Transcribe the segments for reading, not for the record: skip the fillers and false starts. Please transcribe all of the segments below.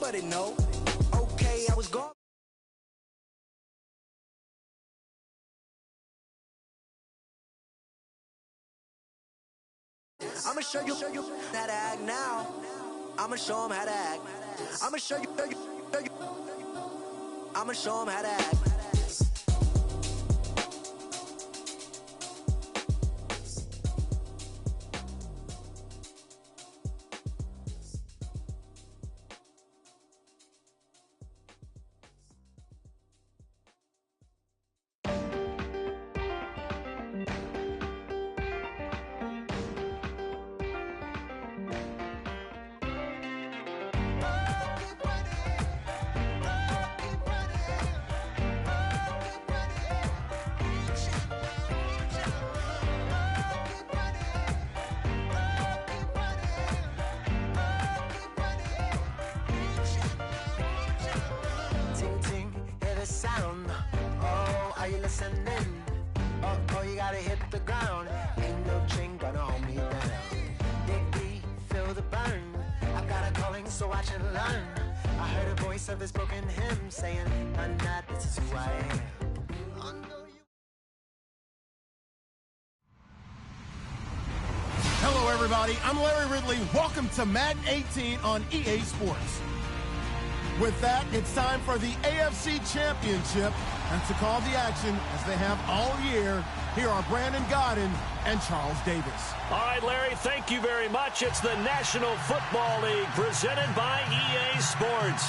nobody know. Okay, I was gone. I'ma show you how to act now. I'ma show 'em how to act. I'ma show you. I'ma show 'em how to act. Sound. Oh, are you listening? Oh, you gotta hit the ground. Ain't no chain gonna hold me down. Dig deep, feel the burn. I've got a calling, so watch and learn. I heard a voice of this broken hymn saying, "I'm not, this is who I am." Hello, everybody. I'm Larry Ridley. Welcome to Madden 18 on EA Sports. With that, it's time for the AFC Championship. And to call the action, as they have all year, here are Brandon Gaudin and Charles Davis. All right, Larry, thank you very much. It's the National Football League presented by EA Sports.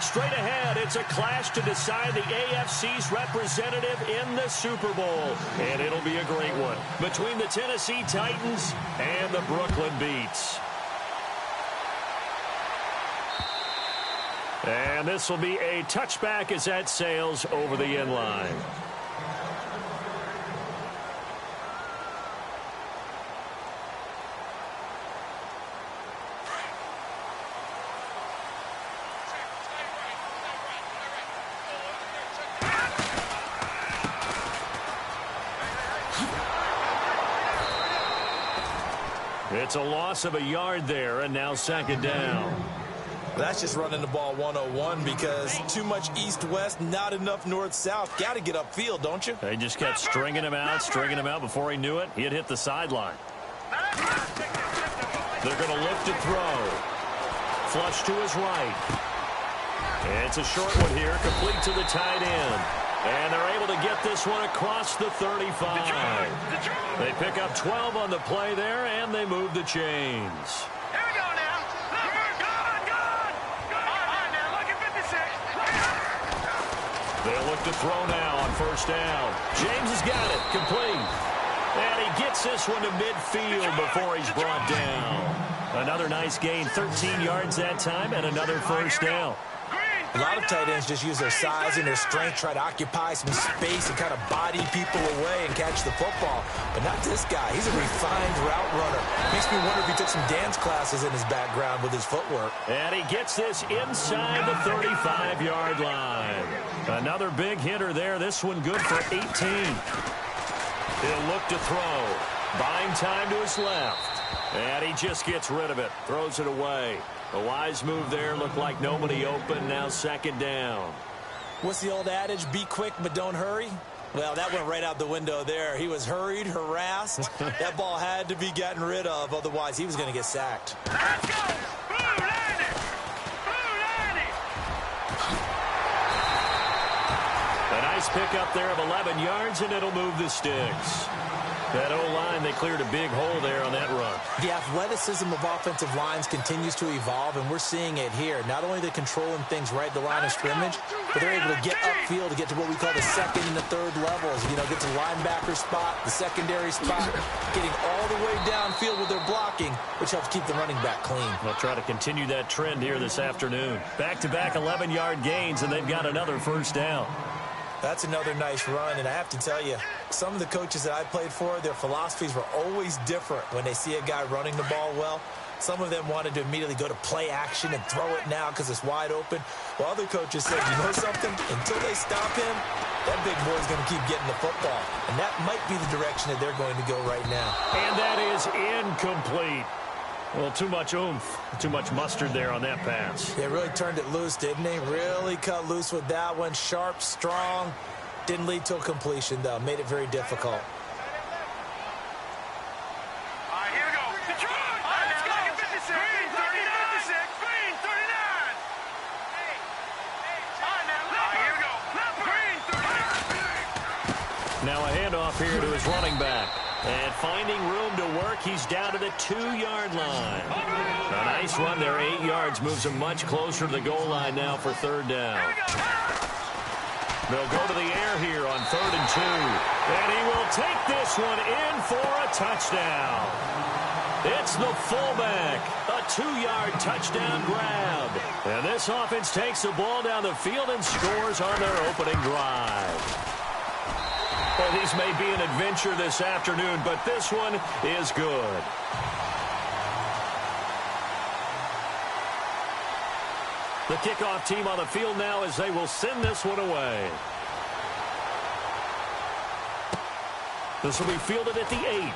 Straight ahead, it's a clash to decide the AFC's representative in the Super Bowl. And it'll be a great one between the Tennessee Titans and the Brooklyn Beats. And this will be a touchback as that sails over the end line. It's a loss of a yard there, and now second down. That's just running the ball 101 because too much east-west, not enough north-south. Got to get upfield, don't you? They just kept stringing him out before he knew it. He had hit the sideline. They're going to look to throw. Flush to his right. It's a short one here, complete to the tight end. And they're able to get this one across the 35. They pick up 12 on the play there, and they move the chains. They'll look to throw now on first down. James has got it, complete. And he gets this one to midfield before he's brought down. Another nice gain, 13 yards that time, and another first down. A lot of tight ends just use their size and their strength, try to occupy some space and kind of body people away and catch the football. But not this guy. He's a refined route runner. Makes me wonder if he took some dance classes in his background with his footwork. And he gets this inside the 35-yard line. Another big hitter there. This one good for 18. He'll look to throw. Buying time to his left. And he just gets rid of it. Throws it away. A wise move there. Looked like nobody open. Now second down. What's the old adage? Be quick, but don't hurry. Well, that went right out the window there. He was hurried, harassed. That ball had to be gotten rid of. Otherwise, he was going to get sacked. Let's go! A nice pickup there of 11 yards, and it'll move the sticks. That O-line, they cleared a big hole there on that run. The athleticism of offensive lines continues to evolve, and we're seeing it here. Not only they're controlling things right at the line of scrimmage, but they're able to get upfield to get to what we call the second and the third levels. You know, get to the linebacker spot, the secondary spot, getting all the way downfield with their blocking, which helps keep the running back clean. They'll try to continue that trend here this afternoon. Back-to-back 11-yard gains, and they've got another first down. That's another nice run, and I have to tell you, some of the coaches that I played for, their philosophies were always different when they see a guy running the ball well. Some of them wanted to immediately go to play action and throw it now because it's wide open. While other coaches said, you know something? Until they stop him, that big boy's going to keep getting the football. And that might be the direction that they're going to go right now. And that is incomplete. Well, too much oomph, too much mustard there on that pass. Yeah, really turned it loose, didn't he? Really cut loose with that one. Sharp, strong. Didn't lead to a completion, though. Made it very difficult. Now a handoff here to his running back. And finding room to work, he's down to the 2-yard line. A nice run there, 8 yards, moves him much closer to the goal line now for 3rd down. They'll go to the air here on 3rd and 2. And he will take this one in for a touchdown. It's the fullback, a 2-yard touchdown grab. And this offense takes the ball down the field and scores on their opening drive. Well, these may be an adventure this afternoon, but this one is good. The kickoff team on the field now as they will send this one away. This will be fielded at the 8.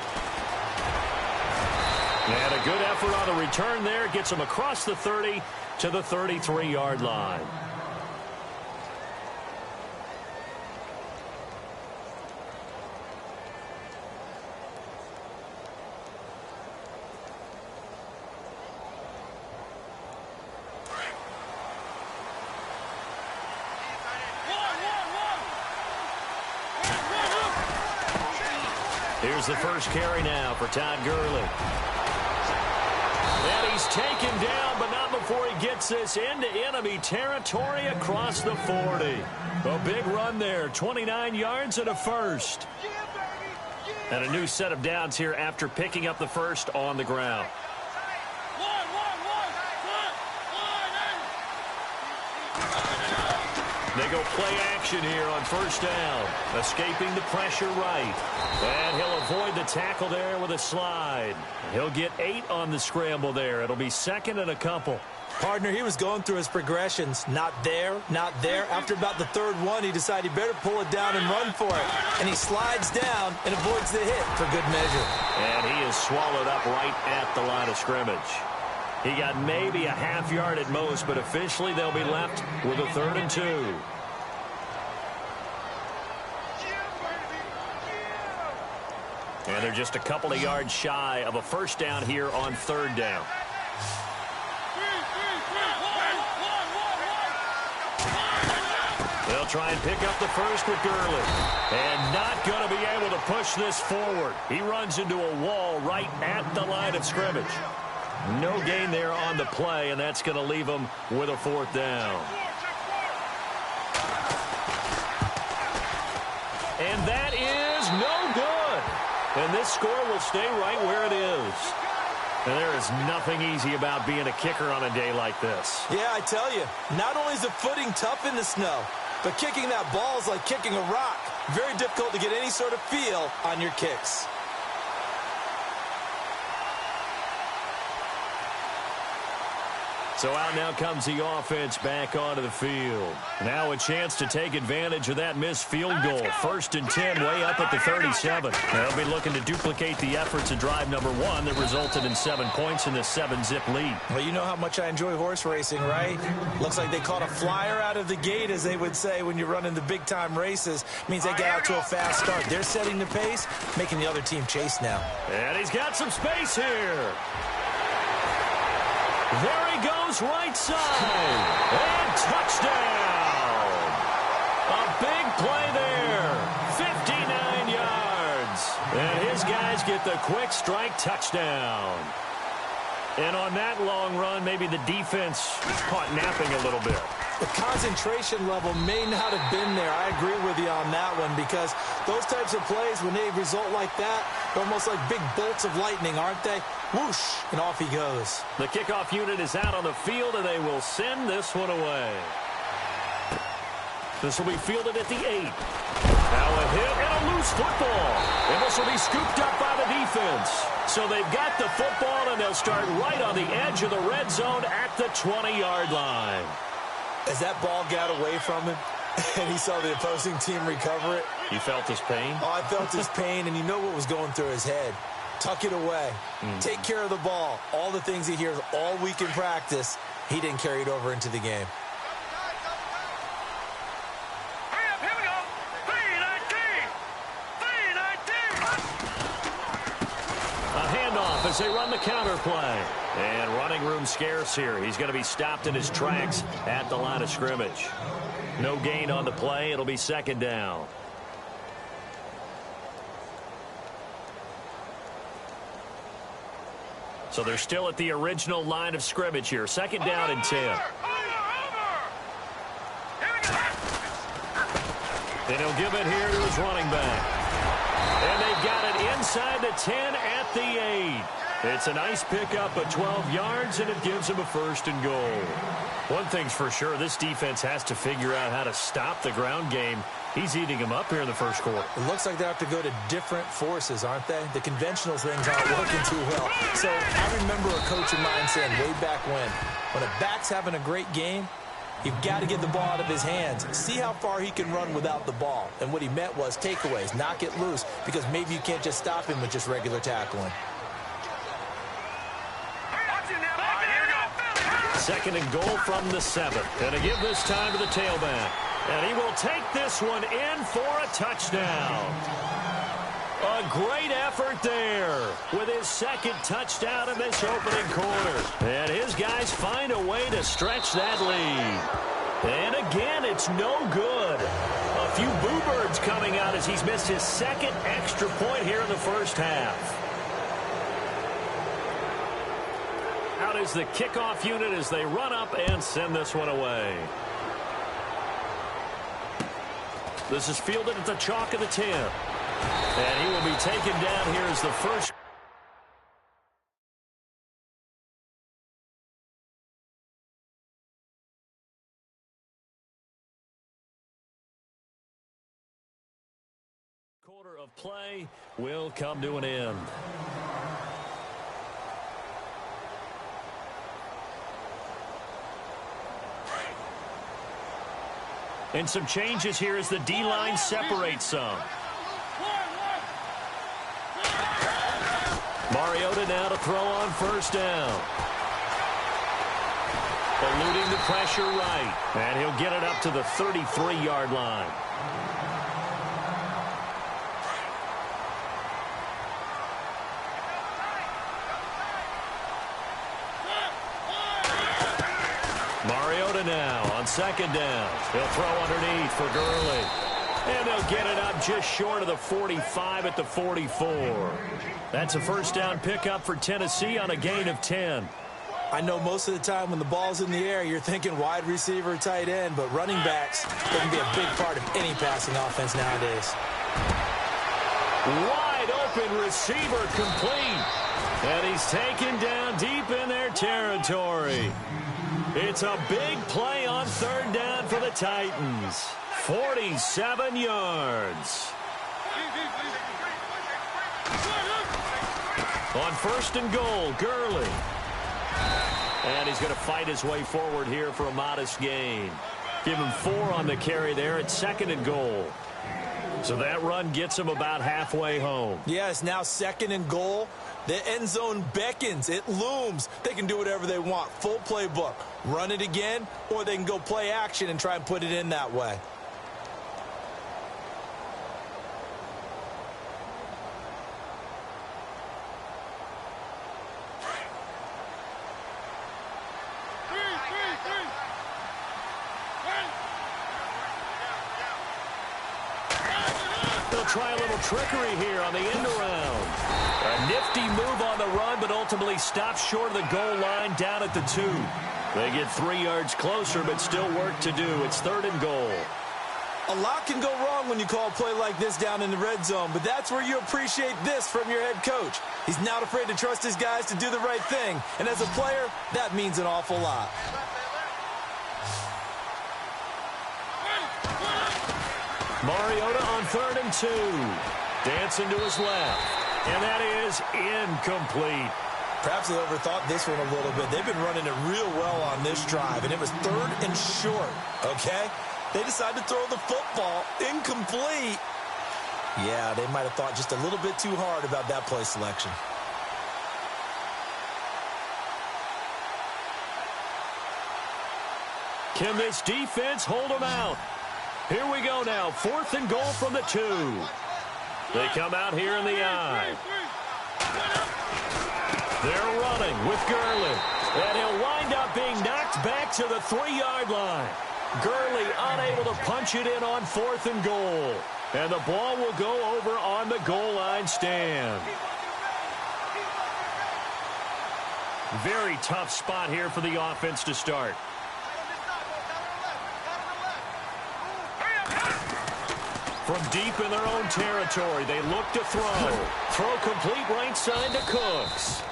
And a good effort on the return there. Gets him across the 30 to the 33-yard line. Here's the first carry now for Todd Gurley. And he's taken down, but not before he gets this into enemy territory across the 40. A big run there, 29 yards and a first. And a new set of downs here after picking up the first on the ground. They go play action here on 1st down. Escaping the pressure right. And he'll avoid the tackle there with a slide. He'll get 8 on the scramble there. It'll be 2nd and a couple. Partner, he was going through his progressions. Not there, not there. After about the 3rd one, he decided he better pull it down and run for it. And he slides down and avoids the hit for good measure. And he is swallowed up right at the line of scrimmage. He got maybe a half yard at most, but officially they'll be left with a 3rd and 2. And they're just a couple of yards shy of a first down here on 3rd down. They'll try and pick up the first with Gurley. And not going to be able to push this forward. He runs into a wall right at the line of scrimmage. No gain there on the play, and that's going to leave him with a 4th down. And that is no good. And this score will stay right where it is. And there is nothing easy about being a kicker on a day like this. Yeah, I tell you, not only is the footing tough in the snow, but kicking that ball is like kicking a rock. Very difficult to get any sort of feel on your kicks. So out now comes the offense back onto the field. Now a chance to take advantage of that missed field goal. 1st and 10 way up at the 37. They'll be looking to duplicate the efforts of drive number 1 that resulted in 7 points in this 7-zip lead. Well, you know how much I enjoy horse racing, right? Looks like they caught a flyer out of the gate, as they would say when you're running the big-time races. Means they get out to a fast start. They're setting the pace, making the other team chase now. And he's got some space here. There he goes right side. And touchdown. A big play there. 59 yards. And his guys get the quick strike touchdown. And on that long run, maybe the defense caught napping a little bit. The concentration level may not have been there. I agree with you on that one, because those types of plays, when they result like that, they're almost like big bolts of lightning, aren't they? Whoosh, and off he goes. The kickoff unit is out on the field, and they will send this one away. This will be fielded at the 8. Now a hit and a loose football. And this will be scooped up by the defense. So they've got the football, and they'll start right on the edge of the red zone at the 20-yard line. As that ball got away from him, and he saw the opposing team recover it. You felt his pain? Oh, I felt his pain, and you know what was going through his head. tuck it away, take care of the ball. All the things he hears all week in practice, he didn't carry it over into the game. As they run the counter play. And running room scarce here. He's going to be stopped in his tracks at the line of scrimmage. No gain on the play. It'll be second down. So they're still at the original line of scrimmage here. Second down and 10. And he'll give it here to his running back. And they've got it inside the 10 at the 8. It's a nice pickup of 12 yards, and it gives him a first and goal. One thing's for sure, this defense has to figure out how to stop the ground game. He's eating him up here in the first quarter. It looks like they have to go to different forces, aren't they? The conventional things aren't working too well. So I remember a coach of mine saying way back when a back's having a great game, you've got to get the ball out of his hands. See how far he can run without the ball. And what he meant was takeaways, knock it loose, because maybe you can't just stop him with just regular tackling. Second and goal from the 7. And to give this time to the tailback. And he will take this one in for a touchdown. A great effort there with his second touchdown in this opening quarter. And his guys find a way to stretch that lead. And again, it's no good. A few boo birds coming out as he's missed his second extra point here in the first half. Out is the kickoff unit as they run up and send this one away. This is fielded at the chalk of the 10. And he will be taken down here as the first. Quarter of play will come to an end. And some changes here as the D-line separates some. Mariota now to throw on first down. Eluding the pressure right. And he'll get it up to the 33-yard line. Mariota now on second down. He'll throw underneath for Gurley. And they'll get it up just short of the 45 at the 44. That's a first down pickup for Tennessee on a gain of 10. I know most of the time when the ball's in the air, you're thinking wide receiver, tight end, but running backs can be a big part of any passing offense nowadays. Wide open receiver complete. And he's taken down deep in their territory. It's a big play on third down for the Titans. 47 yards. On first and goal, Gurley. And he's going to fight his way forward here for a modest gain. Give him 4 on the carry there at second and goal. So that run gets him about halfway home. Yes, now second and goal. The end zone beckons. It looms. They can do whatever they want. Full playbook. Run it again, or they can go play action and try and put it in that way. They'll try a little trickery here on the end around. A nifty move on the run, but ultimately stops short of the goal line down at the 2. They get 3 yards closer, but still work to do. It's third and goal. A lot can go wrong when you call a play like this down in the red zone, but that's where you appreciate this from your head coach. He's not afraid to trust his guys to do the right thing, and as a player, that means an awful lot. Mariota on third and 2. Dancing to his left. And that is incomplete. Perhaps they overthought this one a little bit. They've been running it real well on this drive, and it was third and short, okay? They decided to throw the football incomplete. Yeah, they might have thought just a little bit too hard about that play selection. Can this defense hold them out? Here we go now. 4th and goal from the 2. They come out here in the I. They're running with Gurley. And he'll wind up being knocked back to the 3-yard line. Gurley unable to punch it in on 4th and goal. And the ball will go over on the goal line stand. Very tough spot here for the offense to start. From deep in their own territory, they look to throw. Throw complete right side to Cooks.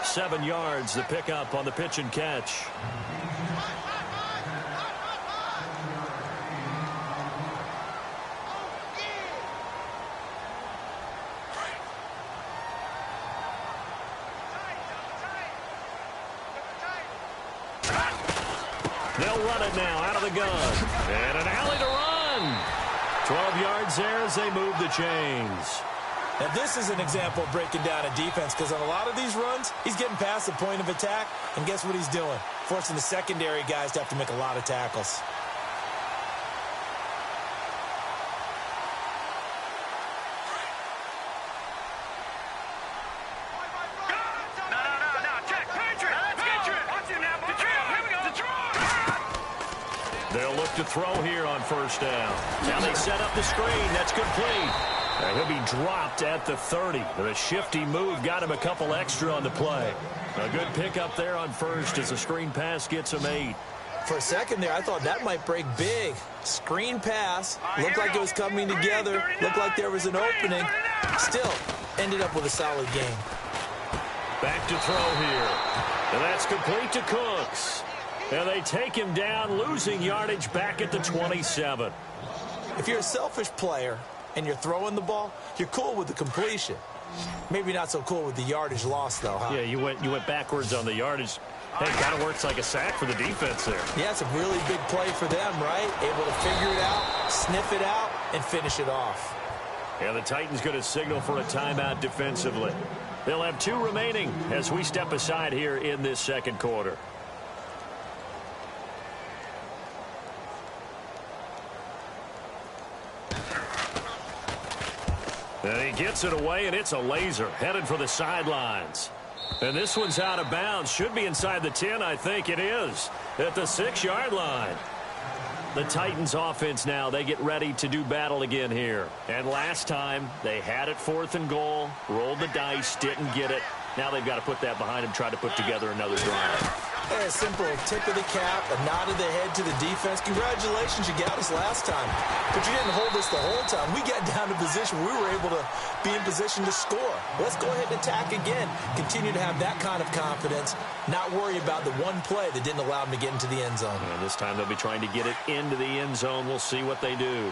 7 yards, the pickup on the pitch and catch. They'll run it now out of the gun. And an alley to run. 12 yards there as they move the chains. Now, this is an example of breaking down a defense, because on a lot of these runs, he's getting past the point of attack, and guess what he's doing? Forcing the secondary guys to have to make a lot of tackles. They'll look to throw here on 1st down. Now they set up the screen. That's complete. And he'll be dropped at the 30. The shifty move got him a couple extra on the play. A good pickup there on 1st as the screen pass gets him 8. For a second there, I thought that might break big. Screen pass. Looked like it was coming together. Looked like there was an opening. Still, ended up with a solid game. Back to throw here. And that's complete to Cooks. And they take him down, losing yardage back at the 27. If you're a selfish player and you're throwing the ball, you're cool with the completion. Maybe not so cool with the yardage loss, though, huh? Yeah, you went backwards on the yardage. Hey, it kind of works like a sack for the defense there. Yeah, it's a really big play for them, right? Able to figure it out, sniff it out, and finish it off. Yeah, the Titans going to signal for a timeout defensively. They'll have 2 remaining as we step aside here in this 2nd quarter. And he gets it away, and it's a laser headed for the sidelines. And this one's out of bounds. Should be inside the 10, I think it is, at the 6-yard line. The Titans offense now, they get ready to do battle again here. And last time, they had it 4th and goal, rolled the dice, didn't get it. Now they've got to put that behind them, try to put together another drive. A simple tip of the cap, a nod of the head to the defense. Congratulations, you got us last time. But you didn't hold us the whole time. We got down to position. We were able to be in position to score. Let's go ahead and attack again. Continue to have that kind of confidence. Not worry about the one play that didn't allow them to get into the end zone. And this time they'll be trying to get it into the end zone. We'll see what they do.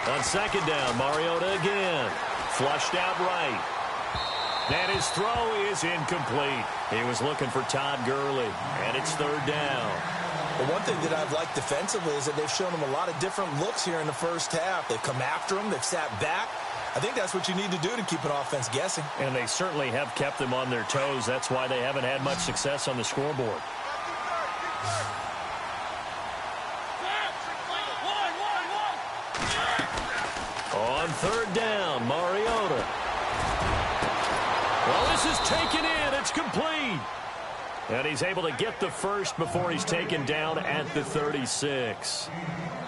On 2nd down, Mariota again. Flushed out right. And his throw is incomplete. He was looking for Todd Gurley, and it's 3rd down. Well, one thing that I've liked defensively is that they've shown him a lot of different looks here in the 1st half. They've come after him. They've sat back. I think that's what you need to do to keep an offense guessing. And they certainly have kept them on their toes. That's why they haven't had much success on the scoreboard. On 3rd down, Mariota. Well, this is taken in. It's complete. And he's able to get the first before he's taken down at the 36.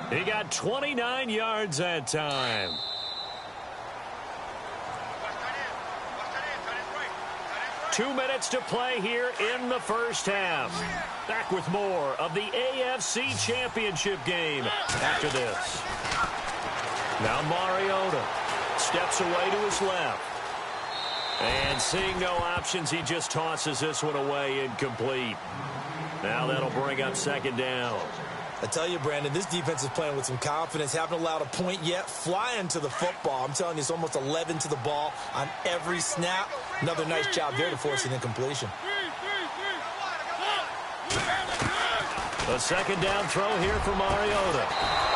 He got 29 yards that time. Two minutes to play here in the 1st half. Back with more of the AFC Championship game after this. Now Mariota steps away to his left. And seeing no options, he just tosses this one away incomplete. Now that'll bring up 2nd down. I tell you, Brandon, this defense is playing with some confidence. Haven't allowed a point yet. Flying to the football. I'm telling you, it's almost 11 to the ball on every snap. Another nice job there to force an incompletion. A 2nd down throw here for Mariota.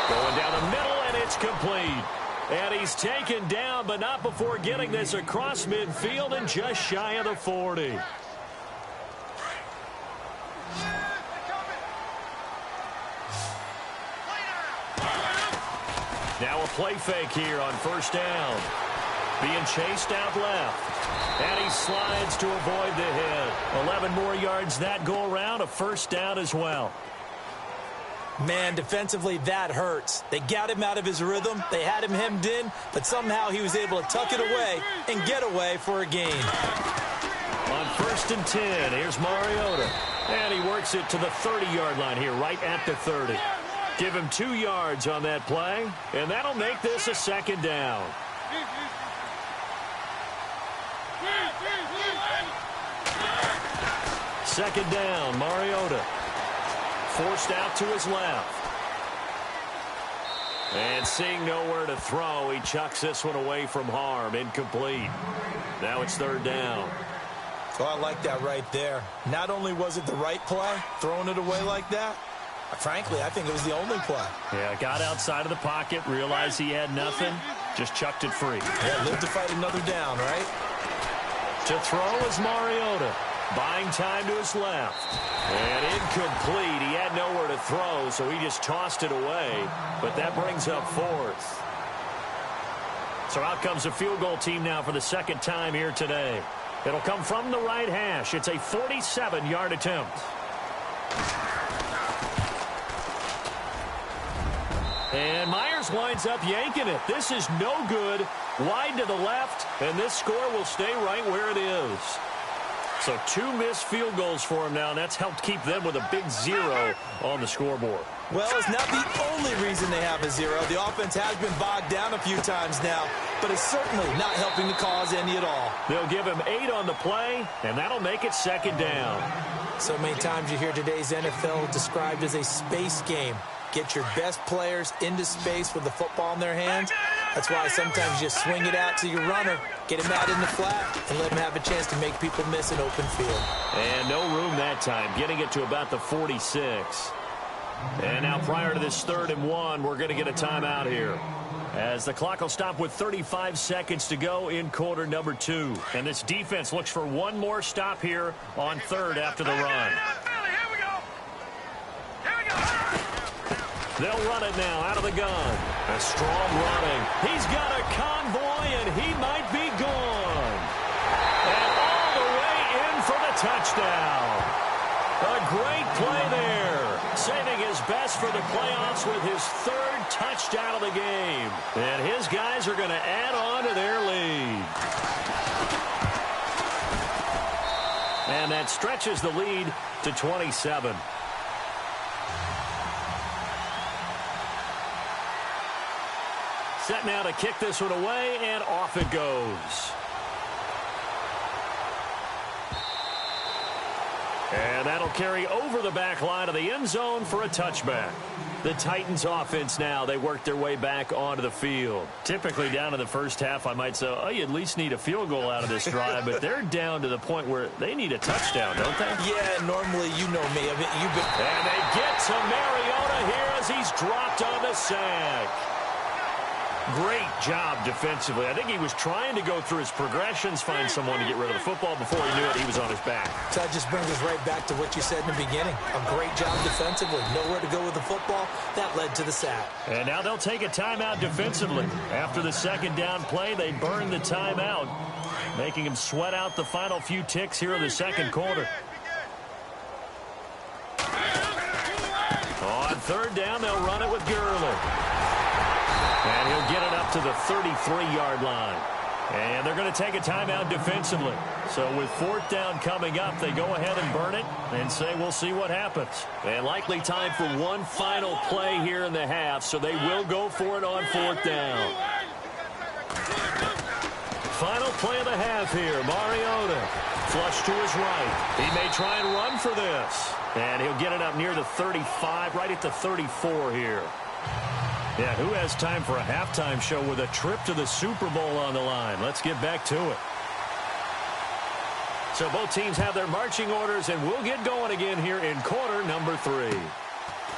Going down the middle, and it's complete. And he's taken down, but not before getting this across midfield and just shy of the 40. Now a play fake here on first down. Being chased out left. And he slides to avoid the hit. 11 more yards that go around. A first down as well. Man, defensively, that hurts. They got him out of his rhythm. They had him hemmed in, but somehow he was able to tuck it away and get away for a gain. On first and 10, here's Mariota. And he works it to the 30-yard line here, right at the 30. Give him 2 yards on that play, and that'll make this a second down. Second down, Mariota. Forced out to his left. And seeing nowhere to throw, he chucks this one away from harm. Incomplete. Now it's third down. Oh, I like that right there. Not only was it the right play, throwing it away like that, frankly, I think it was the only play. Yeah, got outside of the pocket, realized he had nothing, just chucked it free. Yeah, live to fight another down, right? To throw is Mariota. Buying time to his left. And incomplete. He had nowhere to throw, so he just tossed it away. But that brings up fourth. So out comes a field goal team now for the second time here today. It'll come from the right hash. It's a 47-yard attempt. And Myers winds up yanking it. This is no good. Wide to the left, and this score will stay right where it is. So 2 missed field goals for him now, and that's helped keep them with a big 0 on the scoreboard. Well, it's not the only reason they have a 0. The offense has been bogged down a few times now, but it's certainly not helping the cause any at all. They'll give him 8 on the play, and that'll make it second down. So many times you hear today's NFL described as a space game. Get your best players into space with the football in their hands. That's why sometimes you swing it out to your runner, get him out in the flat, and let him have a chance to make people miss an open field. And no room that time, getting it to about the 46. And now prior to this 3rd and 1, we're going to get a timeout here, as the clock will stop with 35 seconds to go in quarter number 2. And this defense looks for one more stop here on 3rd after the run. They'll run it now out of the gun. A strong running. He's got a convoy, and he might be gone. And all the way in for the touchdown. A great play there. Saving his best for the playoffs with his 3rd touchdown of the game. And his guys are going to add on to their lead. And that stretches the lead to 27. Set now to kick this one away, and off it goes. And that'll carry over the back line of the end zone for a touchback. The Titans offense now, they work their way back onto the field. Typically down in the first half, I might say, oh, you at least need a field goal out of this drive, but they're down to the point where they need a touchdown, don't they? Yeah, normally, you know me. And they get to Mariota here as he's dropped on the sack. Great job defensively. I think he was trying to go through his progressions, find someone to get rid of the football. Before he knew it, he was on his back. So that just brings us right back to what you said in the beginning. A great job defensively. Nowhere to go with the football. That led to the sack. And now they'll take a timeout defensively. After the second down play, they burn the timeout, making him sweat out the final few ticks here in the second quarter. On 3rd down, they'll run it with Gurley. And he'll get it up to the 33-yard line. And they're going to take a timeout defensively. So with 4th down coming up, they go ahead and burn it and say we'll see what happens. And likely time for one final play here in the half, so they will go for it on 4th down. Final play of the half here. Mariota flush to his right. He may try and run for this. And he'll get it up near the 35, right at the 34 here. Yeah, who has time for a halftime show with a trip to the Super Bowl on the line? Let's get back to it. So both teams have their marching orders, and we'll get going again here in quarter number 3.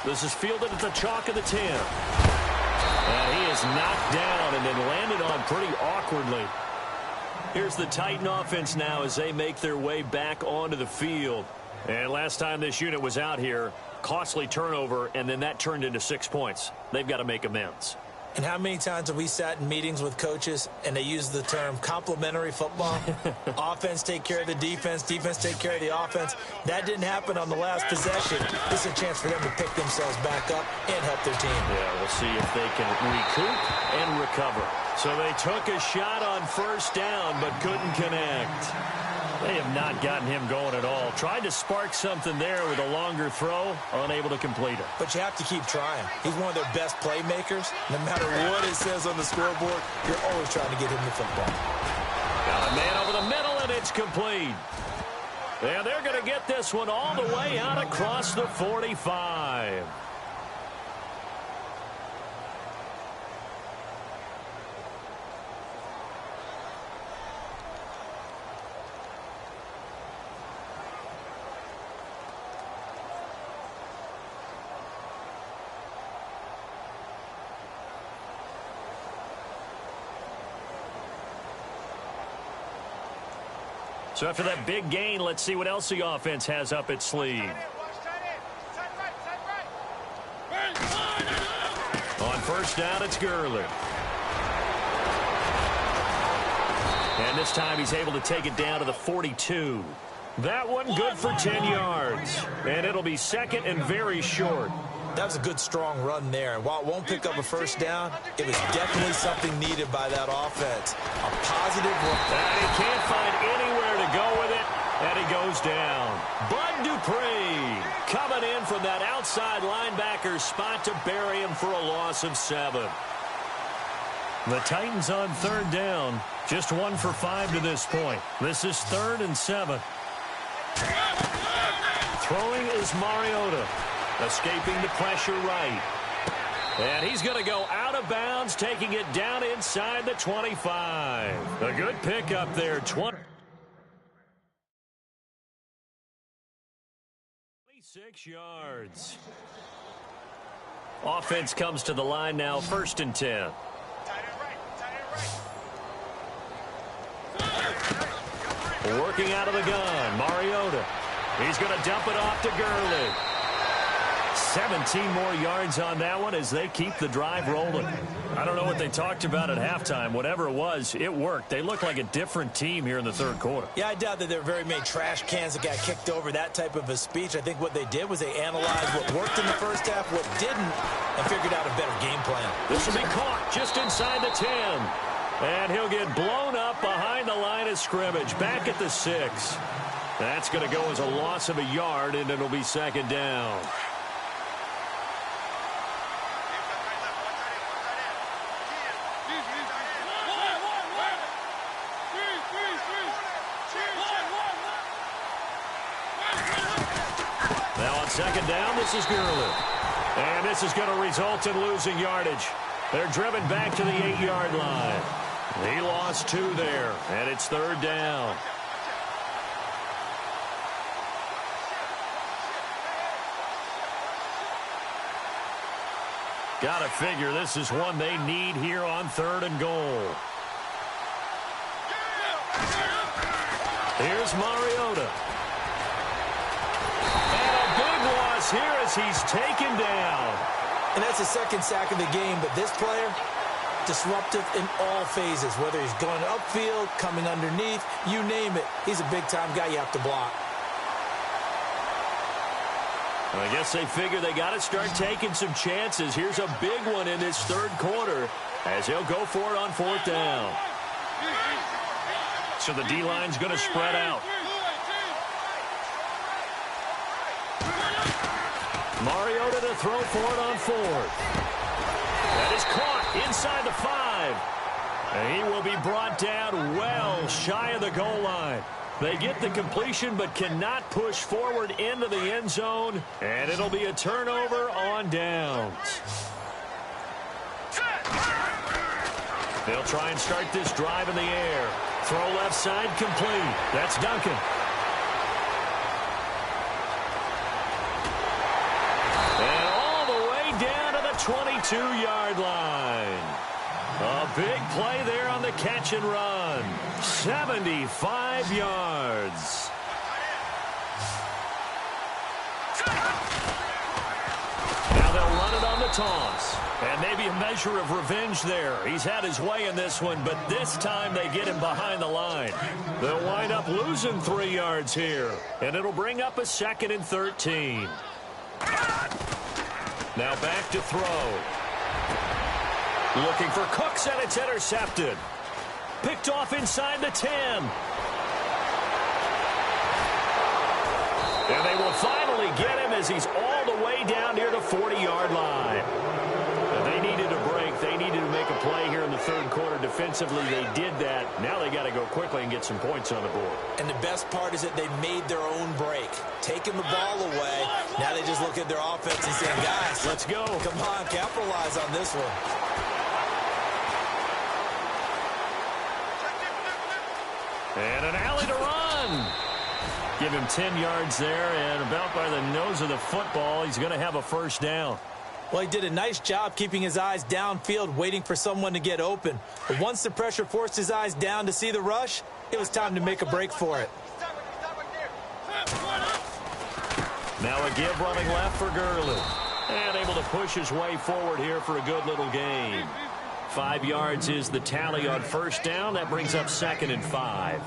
This is fielded at the chalk of the 10. And he is knocked down and then landed on pretty awkwardly. Here's the Titan offense now as they make their way back onto the field. And last time this unit was out here, costly turnover, and then that turned into 6 points. They've got to make amends. And how many times have we sat in meetings with coaches and they use the term complementary football? Offense take care of the defense, defense take care of the offense. That didn't happen on the last possession. This is a chance for them to pick themselves back up and help their team. Yeah, we'll see if they can recoup and recover. So they took a shot on first down but couldn't connect. They have not gotten him going at all. Tried to spark something there with a longer throw, unable to complete it. But you have to keep trying. He's one of their best playmakers. No matter what it says on the scoreboard, you're always trying to get him the football. Got a man over the middle, and it's complete. And they're going to get this one all the way out across the 45. So after that big gain, let's see what else the offense has up its sleeve. On first down, it's Gurley. And this time he's able to take it down to the 42. That one good for 10 yards. And it'll be second and very short. That was a good, strong run there. And while it won't pick up a first down, it was definitely something needed by that offense. A positive run. And he can't find anywhere to go with it, and he goes down. Bud Dupree coming in from that outside linebacker spot to bury him for a loss of 7. The Titans on third down. Just 1 for 5 to this point. This is 3rd and 7. Throwing is Mariota. Escaping the pressure right. And he's going to go out of bounds, taking it down inside the 25. A good pickup there. 26 yards. Offense comes to the line now, 1st and 10. Working out of the gun, Mariota. He's going to dump it off to Gurley. 17 more yards on that one as they keep the drive rolling. I don't know what they talked about at halftime. Whatever it was, it worked. They look like a different team here in the third quarter. Yeah, I doubt that there were very many trash cans that got kicked over, that type of a speech. I think what they did was they analyzed what worked in the first half, what didn't, and figured out a better game plan. This will be caught just inside the 10. And he'll get blown up behind the line of scrimmage, back at the 6. That's going to go as a loss of a yard, and it'll be 2nd down. Now on 2nd down, this is Gurley. And this is going to result in losing yardage. They're driven back to the 8-yard line. He lost 2 there, and it's 3rd down. Got to figure this is one they need here on 3rd and goal. Here's Mariota. And a big loss here as he's taken down. And that's the 2nd sack of the game, but this player, disruptive in all phases, whether he's going upfield, coming underneath, you name it. He's a big-time guy you have to block. I guess they figure they got to start taking some chances. Here's a big one in this 3rd quarter as he'll go for it on 4th down. So the D-line's going to spread out. Mariota to throw for it on 4th. That is caught inside the 5. And he will be brought down well shy of the goal line. They get the completion but cannot push forward into the end zone. And it'll be a turnover on downs. They'll try and start this drive in the air. Throw left side complete. That's Duncan. And all the way down to the 22-yard line. A big play there on the catch and run. 75 yards. Now they'll run it on the toss. And maybe a measure of revenge there. He's had his way in this one, but this time they get him behind the line. They'll wind up losing 3 yards here, and it'll bring up a 2nd and 13. Now back to throw. Looking for Cooks, and it's intercepted. Picked off inside the 10. And they will finally get him as he's all the way down near the 40-yard line. And they needed a break. They needed to make a play here in the 3rd quarter. Defensively, they did that. Now they got to go quickly and get some points on the board. And the best part is that they made their own break. Taking the ball away. Now they just look at their offense and saying, guys, let's go. Come on, capitalize on this one. And an alley to run. Give him 10 yards there, and about by the nose of the football, he's going to have a 1st down. Well, he did a nice job keeping his eyes downfield, waiting for someone to get open. But once the pressure forced his eyes down to see the rush, it was time to make a break for it. Now a give running left for Gurley. And able to push his way forward here for a good little gain. 5 yards is the tally on 1st down. That brings up 2nd and 5.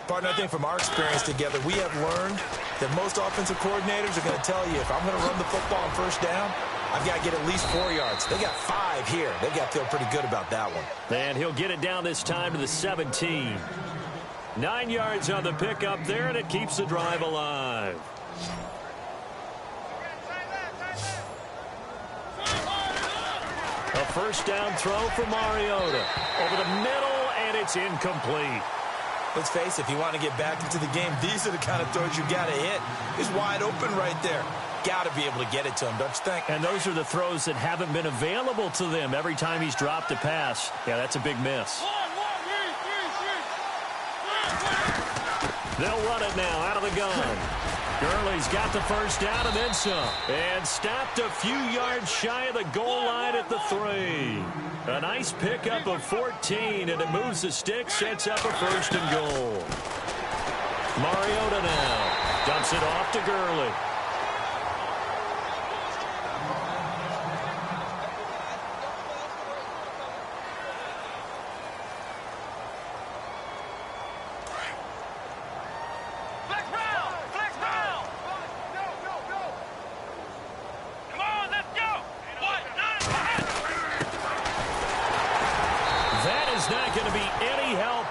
Partner, I think from our experience together, we have learned that most offensive coordinators are going to tell you, if I'm going to run the football on 1st down, I've got to get at least 4 yards. They got 5 here. They've got to feel pretty good about that one. And he'll get it down this time to the 17. 9 yards on the pickup there, and it keeps the drive alive. A 1st down throw for Mariota. Over the middle, and it's incomplete. Let's face it, if you want to get back into the game, these are the kind of throws you got to hit. He's wide open right there. Got to be able to get it to him, don't you think? And those are the throws that haven't been available to them every time he's dropped a pass. Yeah, that's a big miss. They'll run it now out of the gun. Gurley's got the 1st down and then some. And stopped a few yards shy of the goal line at the 3. A nice pickup of 14, and it moves the stick, sets up a 1st and goal. Mariota now dumps it off to Gurley.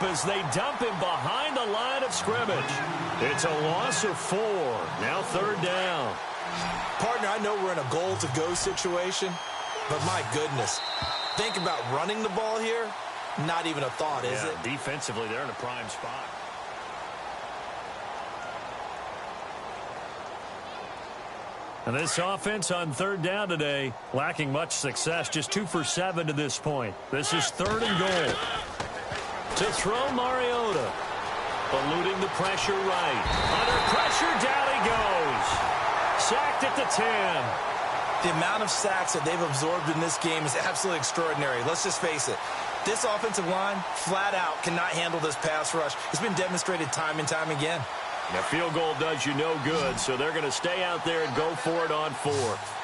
As they dump him behind the line of scrimmage. It's a loss of 4. Now 3rd down. Partner, I know we're in a goal-to-go situation, but my goodness, think about running the ball here. Not even a thought, is it? Defensively, they're in a prime spot. And this offense on 3rd down today, lacking much success, just 2 for 7 to this point. This is 3rd and goal. To throw Mariota. Eluding the pressure right. Under pressure, down he goes. Sacked at the 10. The amount of sacks that they've absorbed in this game is absolutely extraordinary. Let's just face it. This offensive line, flat out, cannot handle this pass rush. It's been demonstrated time and time again. Now, field goal does you no good, so they're going to stay out there and go for it on 4th.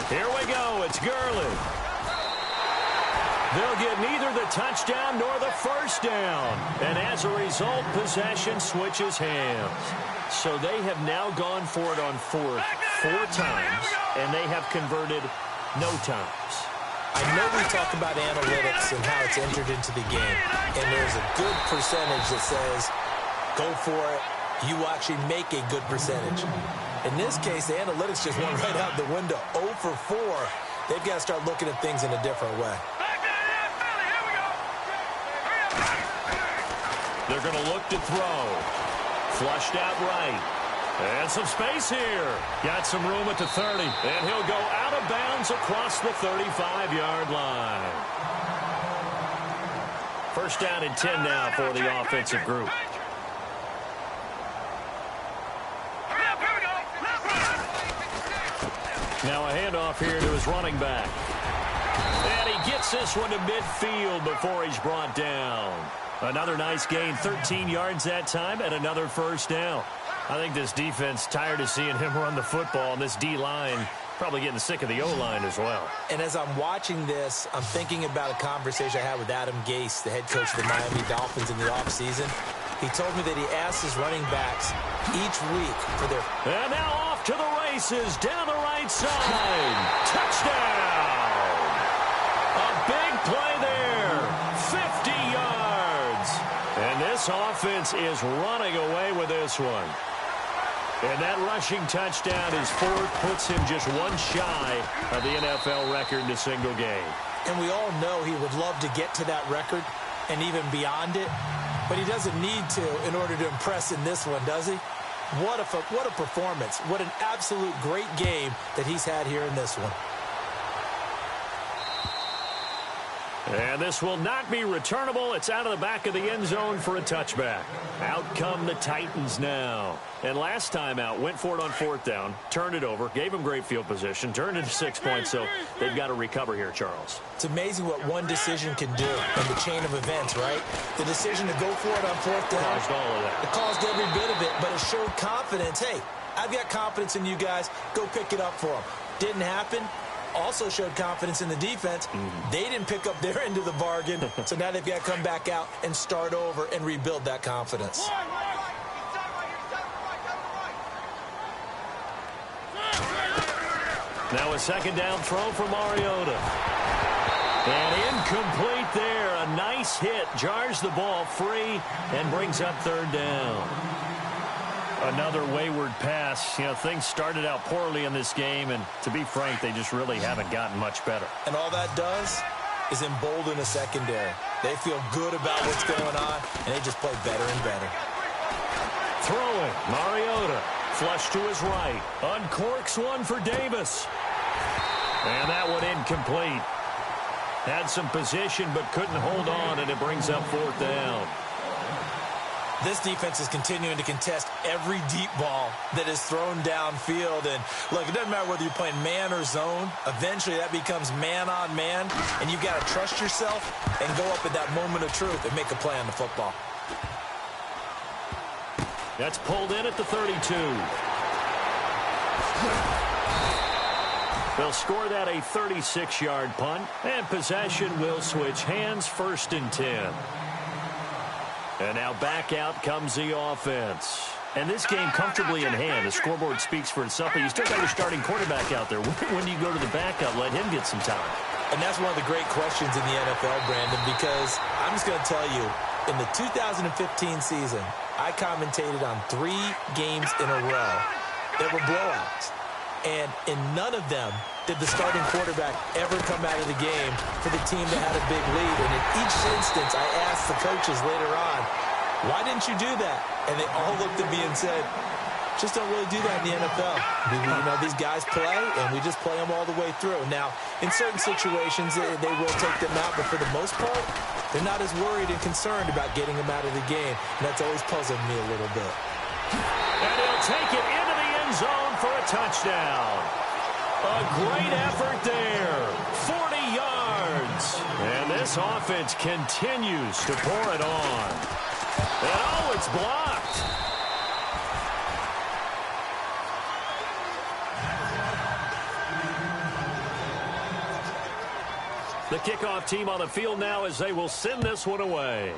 Here we go. It's Gurley. They'll get neither the touchdown nor the 1st down. And as a result, possession switches hands. So they have now gone for it on 4th 4 times, and they have converted no times. I know we talk about analytics and how it's entered into the game, and there's a good percentage that says, go for it, you will actually make a good percentage. In this case, the analytics just went right out the window. 0 for 4. They've got to start looking at things in a different way. They're going to look to throw. Flushed out right. And some space here. Got some room at the 30. And he'll go out of bounds across the 35-yard line. 1st down and 10 now for the offensive group. Now a handoff here to his running back. And he gets this one to midfield before he's brought down. Another nice gain, 13 yards that time, and another 1st down. I think this defense tired of seeing him run the football, and this D-line probably getting sick of the O-line as well. And as I'm watching this, I'm thinking about a conversation I had with Adam Gase, the head coach of the Miami Dolphins in the offseason. He told me that he asked his running backs each week for their... And now off to the races, down the right side. Touchdown! A big play there. 50 yards. And this offense is running away with this one. And that rushing touchdown is fourth, puts him just one shy of the NFL record in a single game. And we all know he would love to get to that record and even beyond it, but he doesn't need to in order to impress in this one, does he? What a performance. What an absolute great game that he's had here in this one. And this will not be returnable. It's out of the back of the end zone for a touchback. Out come the Titans now. And last time out, went for it on fourth down, turned it over, gave them great field position, turned it to 6 points, so they've got to recover here, Charles. It's amazing what one decision can do in the chain of events, right? The decision to go for it on fourth down. Caused all of that. It caused every bit of it, but it showed confidence. Hey, I've got confidence in you guys. Go pick it up for them. Didn't happen. Also showed confidence in the defense. They didn't pick up their end of the bargain, so now they've got to come back out and start over and rebuild that confidence. Now a second down throw for Mariota. And incomplete there. A nice hit. Jars the ball free and brings up third down. Another wayward pass. You know, things started out poorly in this game, and to be frank, they just really haven't gotten much better. And all that does is embolden a secondary. They feel good about what's going on, and they just play better and better. Throwing, Mariota. Flush to his right. Uncorks one for Davis. And that one incomplete. Had some position, but couldn't hold on, and it brings up fourth down. This defense is continuing to contest every deep ball that is thrown downfield. And, look, it doesn't matter whether you're playing man or zone. Eventually, that becomes man on man, and you've got to trust yourself and go up at that moment of truth and make a play on the football. That's pulled in at the 32. They'll score that a 36-yard punt, and possession will switch hands, 1st and 10. And now back out comes the offense. And this game comfortably in hand. The scoreboard speaks for itself, but you still got your starting quarterback out there. When do you go to the backup? Let him get some time. And that's one of the great questions in the NFL, Brandon, because I'm just going to tell you, in the 2015 season, I commentated on 3 games in a row that were blowouts. And in none of them did the starting quarterback ever come out of the game for the team that had a big lead. And in each instance, I asked the coaches later on, why didn't you do that? And they all looked at me and said, just don't really do that in the NFL. You know, these guys play, and we just play them all the way through. Now, in certain situations, they will take them out, but for the most part, they're not as worried and concerned about getting them out of the game. And that's always puzzled me a little bit. And he'll take it into the end zone for a touchdown. A great effort there. 40 yards. And this offense continues to pour it on. And oh, it's blocked. The kickoff team on the field now as they will send this one away.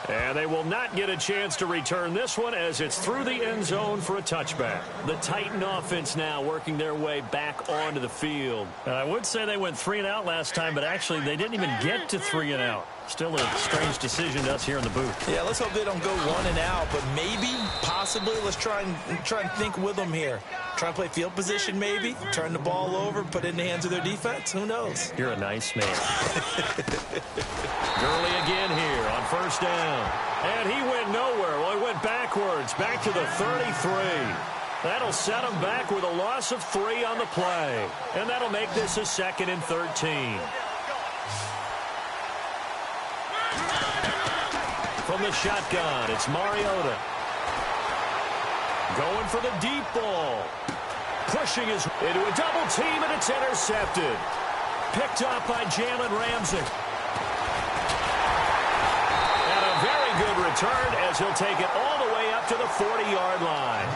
And they will not get a chance to return this one as it's through the end zone for a touchback. The Titan offense now working their way back onto the field. And I would say they went 3 and out last time, but actually they didn't even get to 3 and out. Still a strange decision to us here in the booth. Yeah, let's hope they don't go 1 and out, but maybe, possibly, let's try and think with them here. Try and play field position maybe, turn the ball over, put it in the hands of their defense. Who knows? You're a nice man. Gurley again here on 1st down. And he went nowhere. Well, he went backwards, back to the 33. That'll set him back with a loss of 3 on the play. And that'll make this a 2nd and 13. From the shotgun, it's Mariota. Going for the deep ball. Pushing his into a double team, and it's intercepted. Picked up by Jalen Ramsey. And a very good return as he'll take it all the way up to the 40-yard line.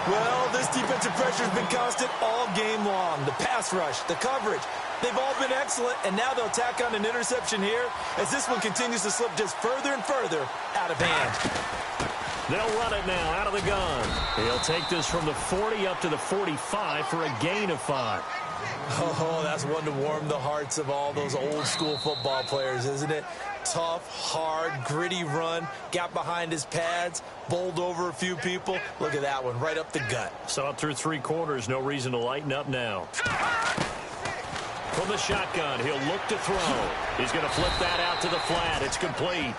Well, this defensive pressure has been constant all game long. The pass rush, the coverage, they've all been excellent, and now they'll tack on an interception here as this one continues to slip just further and further out of hand. They'll run it now out of the gun. He'll take this from the 40 up to the 45 for a gain of 5. Oh, that's one to warm the hearts of all those old-school football players, isn't it? Tough, hard, gritty run, got behind his pads, bowled over a few people. Look at that one, right up the gut. Saw it through 3 quarters, no reason to lighten up now. From the shotgun, he'll look to throw. He's going to flip that out to the flat. It's complete.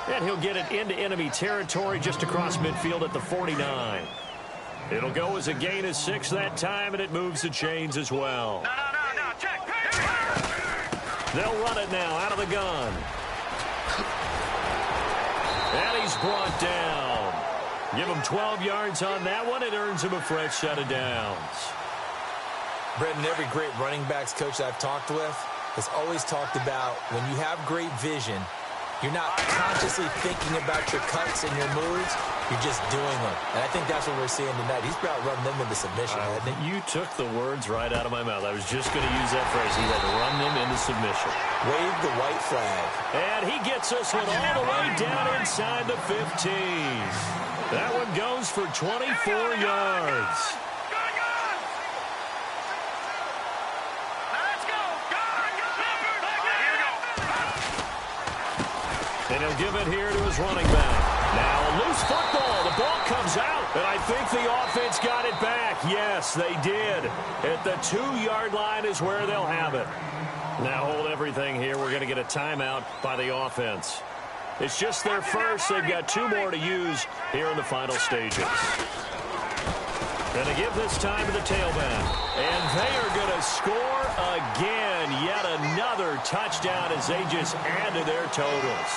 And he'll get it into enemy territory just across midfield at the 49. It'll go as a gain of 6 that time, and it moves the chains as well. No, check. They'll run it now out of the gun. And he's brought down. Give him 12 yards on that one. It earns him a fresh set of downs. Brendan, every great running backs coach I've talked with has always talked about when you have great vision, you're not consciously thinking about your cuts and your moves. You're just doing them. And I think that's what we're seeing tonight. He's about running them into submission, hasn't he? You took the words right out of my mouth. I was just going to use that phrase. He had to run them into submission. Wave the white flag. And he gets us one all the way down inside the 15. That one goes for 24 yards. And he'll give it here to his running back. Now a loose football. The ball comes out. And I think the offense got it back. Yes, they did. At the 2-yard line is where they'll have it. Now hold everything here. We're going to get a timeout by the offense. It's just their first. They've got 2 more to use here in the final stages. Going to give this time to the tailback. And they are going to score again. Yet another touchdown as they just add to their totals.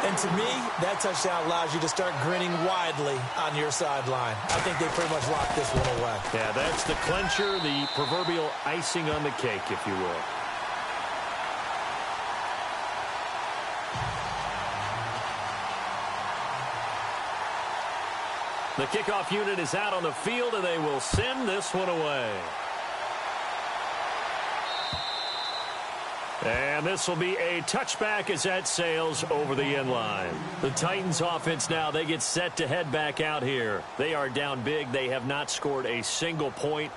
And to me, that touchdown allows you to start grinning widely on your sideline. I think they pretty much locked this one away. Yeah, that's the clincher, the proverbial icing on the cake, if you will. The kickoff unit is out on the field, and they will send this one away. And this will be a touchback as that sails over the end line. The Titans offense now, they get set to head back out here. They are down big. They have not scored a single point.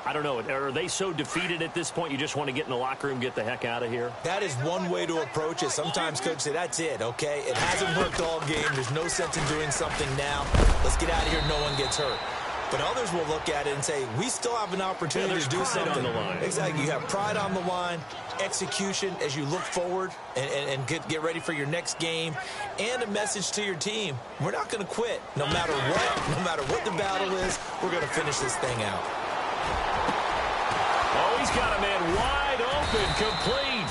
I don't know. Are they so defeated at this point you just want to get in the locker room, get the heck out of here? That is one way to approach it. Sometimes coaches say, that's it, okay? It hasn't worked all game. There's no sense in doing something now. Let's get out of here. No one gets hurt. But others will look at it and say, we still have an opportunity to do something. On the line. Exactly. You have pride on the line, execution as you look forward and get ready for your next game, and a message to your team. We're not going to quit. No matter what the battle is, we're going to finish this thing out. Oh, he's got a man wide open, complete.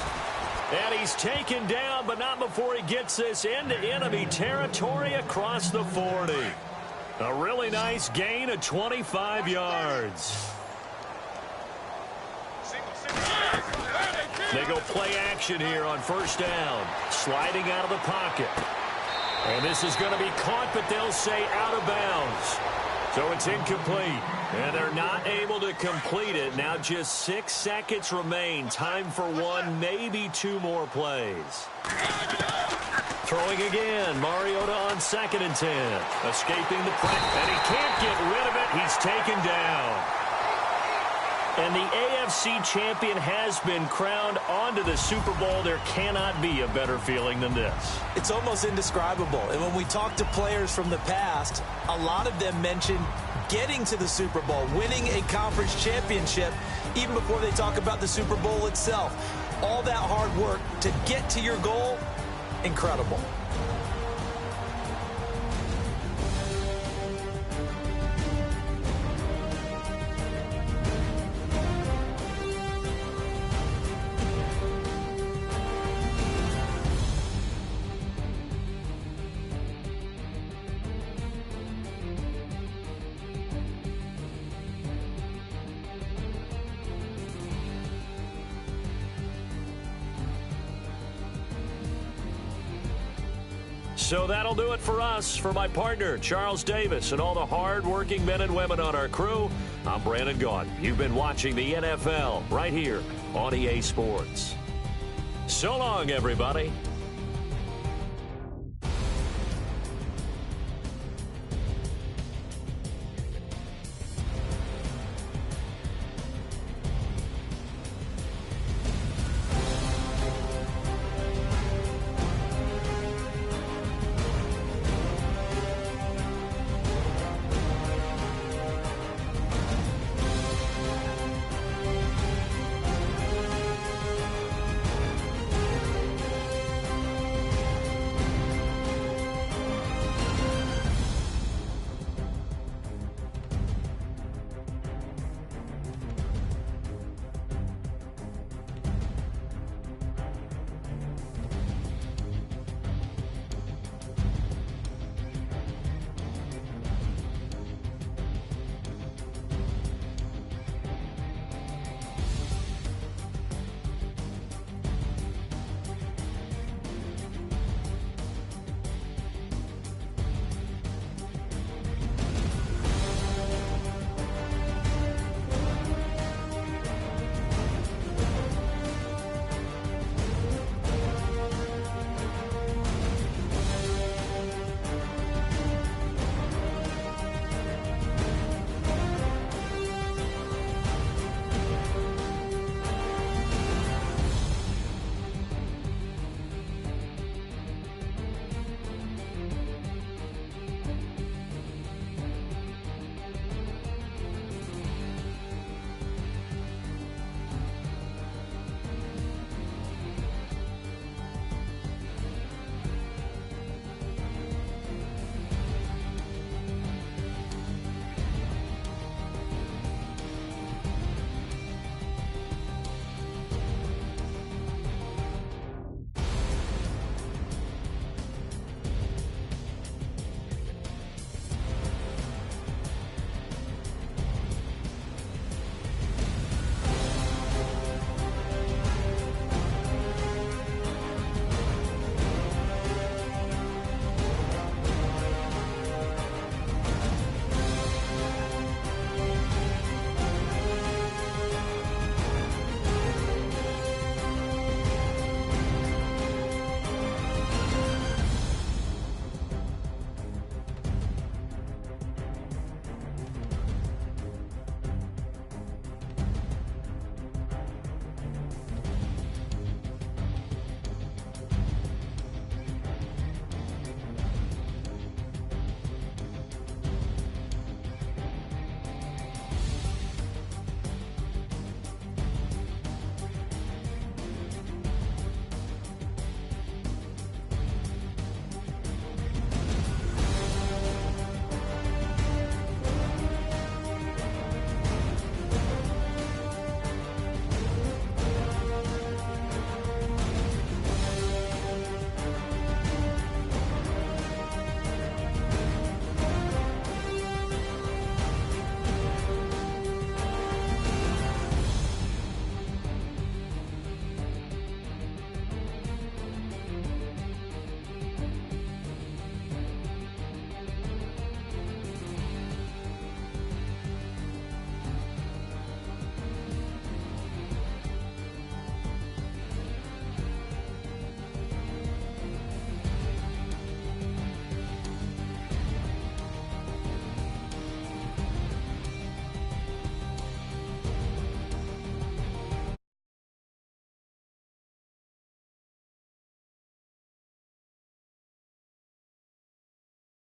And he's taken down, but not before he gets this into enemy territory across the 40. A really nice gain of 25 yards. They go play action here on first down. Sliding out of the pocket. And this is going to be caught, but they'll say out of bounds. So it's incomplete. And they're not able to complete it. Now just 6 seconds remain. Time for 1, maybe 2 more plays. Throwing again. Mariota on 2nd and 10. Escaping the pressure. And he can't get rid of it. He's taken down. And the AFC champion has been crowned onto the Super Bowl. There cannot be a better feeling than this. It's almost indescribable. And when we talk to players from the past, a lot of them mention getting to the Super Bowl, winning a conference championship, even before they talk about the Super Bowl itself. All that hard work to get to your goal, incredible. So that'll do it for us. For my partner, Charles Davis, and all the hard-working men and women on our crew, I'm Brandon Gaudin. You've been watching the NFL right here on EA Sports. So long, everybody.